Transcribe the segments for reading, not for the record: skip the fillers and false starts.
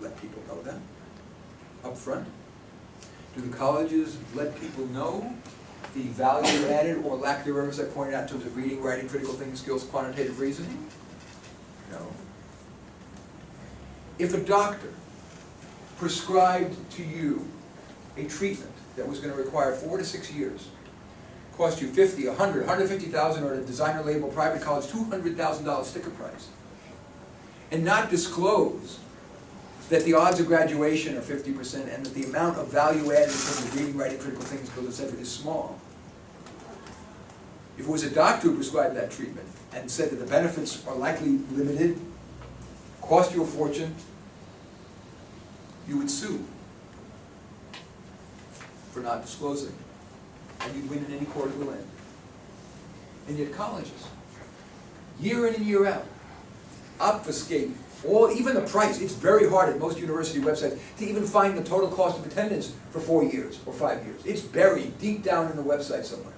let people know that up front? Do the colleges let people know the value added or lack thereof, as I pointed out, in terms of reading, writing, critical thinking skills, quantitative reasoning? No. If a doctor prescribed to you a treatment that was going to require 4 to 6 years, cost you $50, $100, $150,000, or a designer label, private college, $200,000 sticker price, and not disclose that the odds of graduation are 50% and that the amount of value added in terms of reading, writing, critical thinking skills, etc., is small. If it was a doctor who prescribed that treatment and said that the benefits are likely limited, cost you a fortune, you would sue for not disclosing, and you'd win in any court of the land. And yet colleges, year in and year out, obfuscate even the price. It's very hard at most university websites to even find the total cost of attendance for 4 years or 5 years. It's buried deep down in the website somewhere.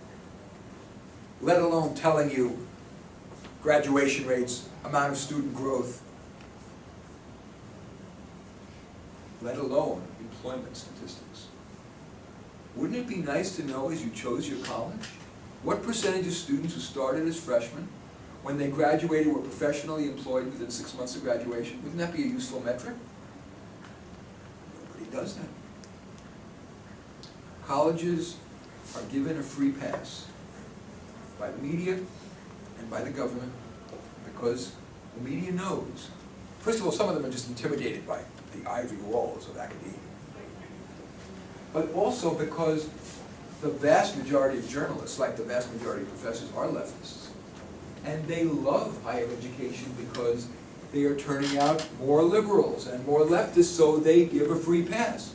Let alone telling you graduation rates, amount of student growth, let alone employment statistics. Wouldn't it be nice to know as you chose your college, what percentage of students who started as freshmen, when they graduated, were professionally employed within 6 months of graduation? Wouldn't that be a useful metric? Nobody does that. Colleges are given a free pass by the media and by the government because the media knows. First of all, some of them are just intimidated by the ivory walls of academia. But also because the vast majority of journalists, like the vast majority of professors, are leftists. And they love higher education because they are turning out more liberals and more leftists, so they give a free pass.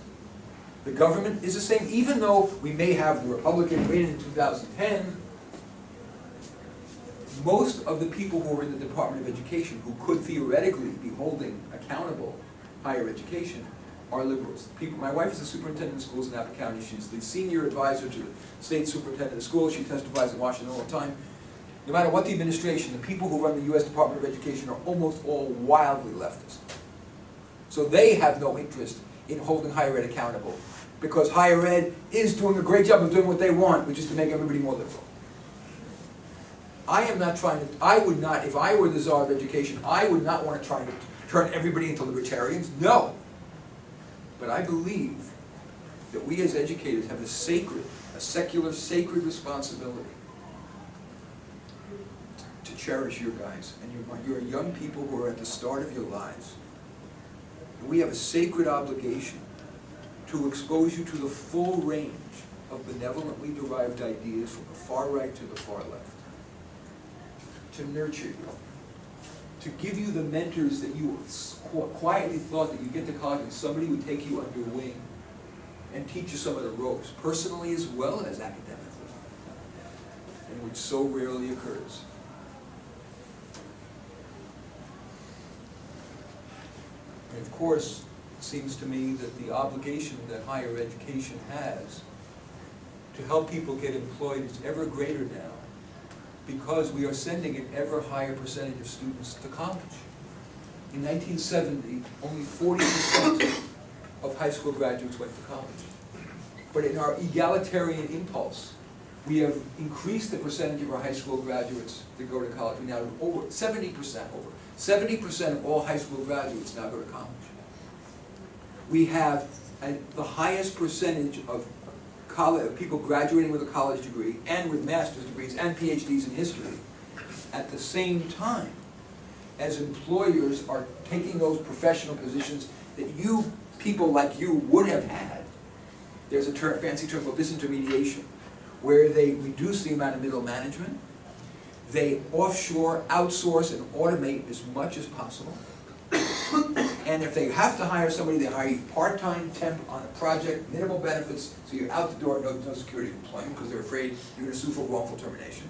The government is the same, even though we may have the Republican win in 2010, most of the people who are in the Department of Education, who could theoretically be holding accountable higher education, are liberals. My wife is a superintendent of schools in Napa County. She's the senior advisor to the state superintendent of schools. She testifies in Washington all the time. No matter what the administration, the people who run the U.S. Department of Education are almost all wildly leftist. So they have no interest in holding higher ed accountable, because higher ed is doing a great job of doing what they want, which is to make everybody more liberal. I am not trying to, I would not, if I were the czar of education, I would not want to try to turn everybody into libertarians. No. But I believe that we as educators have a secular, sacred responsibility to cherish your guys. And you're young people who are at the start of your lives. And we have a sacred obligation to expose you to the full range of benevolently derived ideas from the far right to the far left. To nurture you. To give you the mentors that you quietly thought that you'd get to college and somebody would take you under wing and teach you some of the ropes, personally as well as academically, and which so rarely occurs. And of course, it seems to me that the obligation that higher education has to help people get employed is ever greater now, because we are sending an ever higher percentage of students to college. In 1970, only 40% of high school graduates went to college. But in our egalitarian impulse, we have increased the percentage of our high school graduates that go to college. We now have over 70% of all high school graduates now go to college. We have the highest percentage of people graduating with a college degree and with master's degrees and PhDs in history at the same time as employers are taking those professional positions that people like you would have had. There's a fancy term called disintermediation, where they reduce the amount of middle management, they offshore, outsource, and automate as much as possible. And if they have to hire somebody, they hire you part-time, temp, on a project, minimal benefits, so you're out the door, no security of employment, because they're afraid you're going to sue for wrongful termination.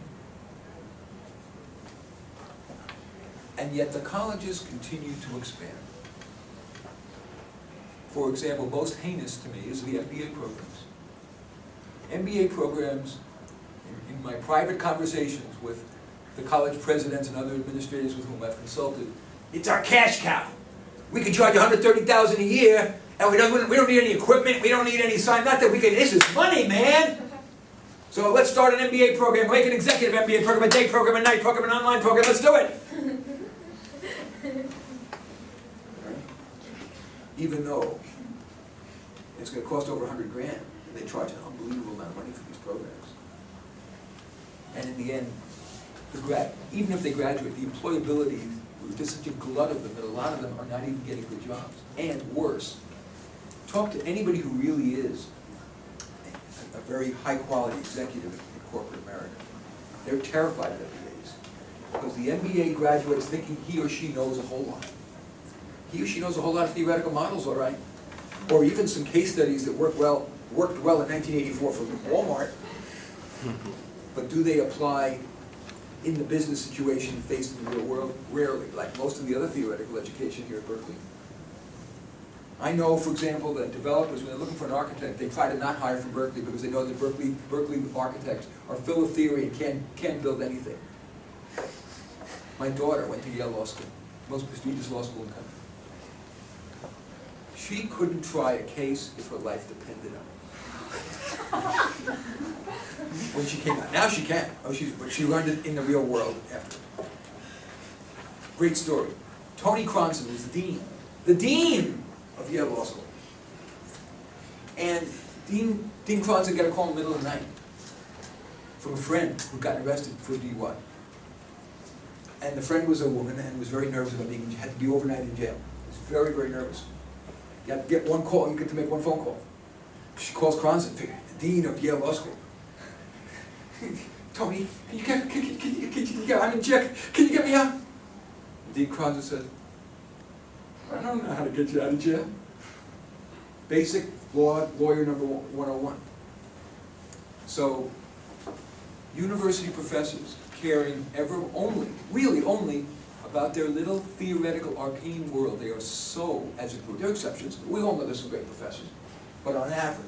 And yet the colleges continue to expand. For example, most heinous to me is the MBA programs. MBA programs, in my private conversations with the college presidents and other administrators with whom I've consulted, it's our cash cow. We can charge $130,000 a year, and we don't need any equipment, we don't need any sign, not that we can, this is money, man! So let's start an MBA program, make an executive MBA program, a day program, a night program, an online program, let's do it! Even though it's going to cost over $100 grand, and they charge an unbelievable amount of money for these programs. And in the end, even if they graduate, the employability, there's such a glut of them that a lot of them are not even getting good jobs. And worse, talk to anybody who really is a very high-quality executive in corporate America. They're terrified of MBAs. Because the MBA graduate's thinking he or she knows a whole lot. He or she knows a whole lot of theoretical models, all right. Or even some case studies that worked well in 1984 for Walmart. But do they apply in the business situation faced in the real world? Rarely, like most of the other theoretical education here at Berkeley. I know, for example, that developers, when they're looking for an architect, they try to not hire from Berkeley because they know that Berkeley architects are full of theory and can't build anything. My daughter went to Yale Law School, most prestigious law school in the country. She couldn't try a case if her life depended on it. When she came out. Now she can. But she learned it in the real world after. Great story. Tony Cronson was the dean of Yale Law School. And Dean Cronson got a call in the middle of the night from a friend who got arrested for DUI. And the friend was a woman and was very nervous about had to be overnight in jail. Was very, very nervous. You have to get one call, you get to make one phone call. She calls Cronson, the dean of Yale Law School. Tony, I'm in jail. Can you get me out? Dean Cronson said, I don't know how to get you out of jail. Basic lawyer number 101. So, university professors caring really only about their little theoretical arcane world. They are so, as a group, there are exceptions, we all know there's some great professors, but on average,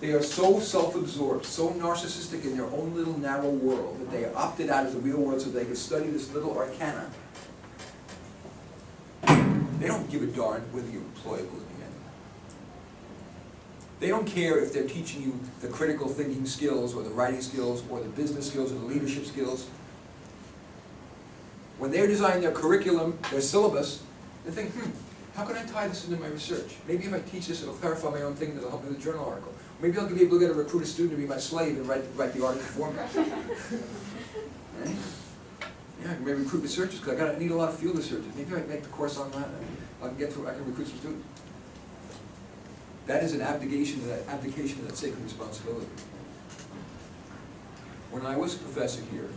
they are so self-absorbed, so narcissistic in their own little narrow world that they opted out of the real world so they could study this little arcana. They don't give a darn whether you're employable in the end. They don't care if they're teaching you the critical thinking skills or the writing skills or the business skills or the leadership skills. When they're designing their curriculum, their syllabus, they think, how can I tie this into my research? Maybe if I teach this, it'll clarify my own thing, that'll help me with a journal article. Maybe I'll be able to get a recruit a student to be my slave and write the article for me. Right? Yeah, I can maybe recruit researchers because I need a lot of field researchers. Maybe I can make the course on that. I can recruit some students. That is an abdication of that sacred responsibility. When I was a professor here,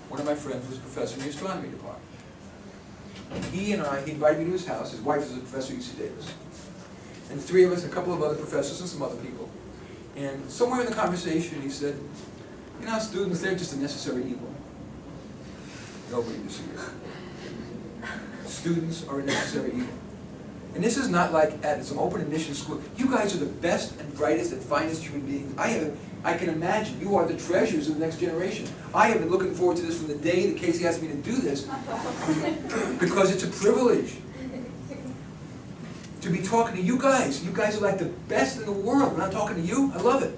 one of my friends was a professor in the astronomy department. He invited me to his house. His wife is a professor at UC Davis. And the three of us, a couple of other professors and some other people. And somewhere in the conversation he said, you know, students, they're just a necessary evil. Nobody disagrees. Students are a necessary evil. And this is not like at some open admission school. You guys are the best and brightest and finest human beings. I can imagine you are the treasures of the next generation. I have been looking forward to this from the day that Casey asked me to do this because it's a privilege to be talking to you guys. You guys are like the best in the world. When I'm talking to you, I love it.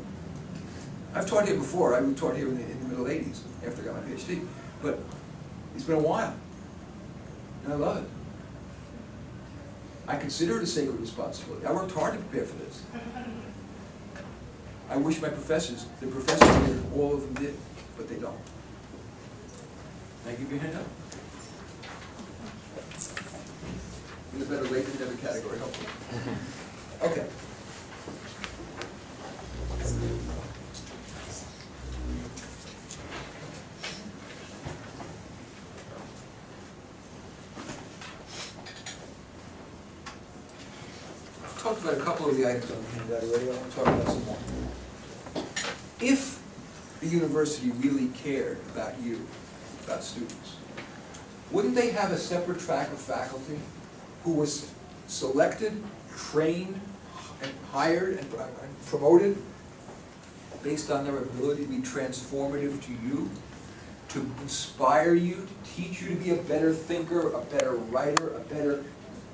I've taught here before. I taught here in the middle 80s after I got my Ph.D. But it's been a while. And I love it. I consider it a sacred responsibility. I worked hard to prepare for this. I wish the professors did, all of them did, but they don't. Can I give you a hand up? In a better rate than every category, hopefully. Okay. I've talked about a couple of the items on the handout already. I want to talk about some more. If the university really cared about you, about students, wouldn't they have a separate track of faculty who was selected, trained, and hired, and promoted based on their ability to be transformative to you, to inspire you, to teach you to be a better thinker, a better writer, a better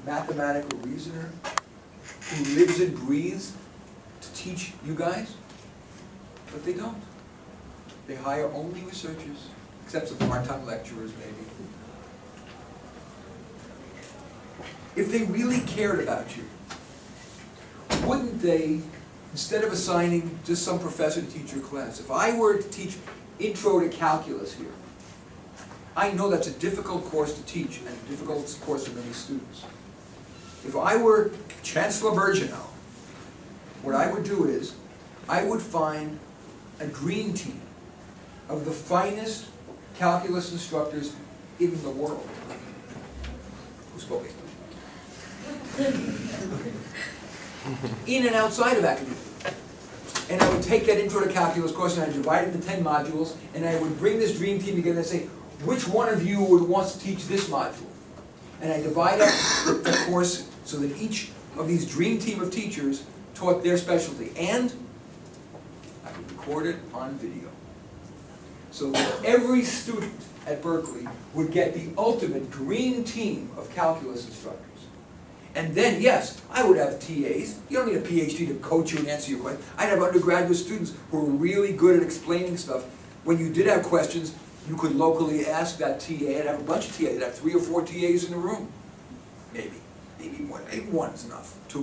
mathematical reasoner who lives and breathes to teach you guys, but they don't. They hire only researchers, except some part-time lecturers maybe. If they really cared about you, wouldn't they, instead of assigning just some professor to teach your class, if I were to teach Intro to Calculus here, I know that's a difficult course to teach and a difficult course for many students. If I were Chancellor Birgeneau, what I would do is, I would find a dream team of the finest calculus instructors in the world. Who spoke English? In and outside of academia. And I would take that Intro to Calculus course and I'd divide it into 10 modules, and I would bring this dream team together and say, which one of you wants to teach this module? And I divide up the course so that each of these dream team of teachers taught their specialty. And I would record it on video. So that every student at Berkeley would get the ultimate dream team of calculus instructors. And then, yes, I would have TAs. You don't need a Ph.D. to coach you and answer your questions. I'd have undergraduate students who were really good at explaining stuff. When you did have questions, you could locally ask that TA. I'd have a bunch of TAs. I'd have 3 or 4 TAs in the room. Maybe. Maybe one. Maybe one is enough. 2.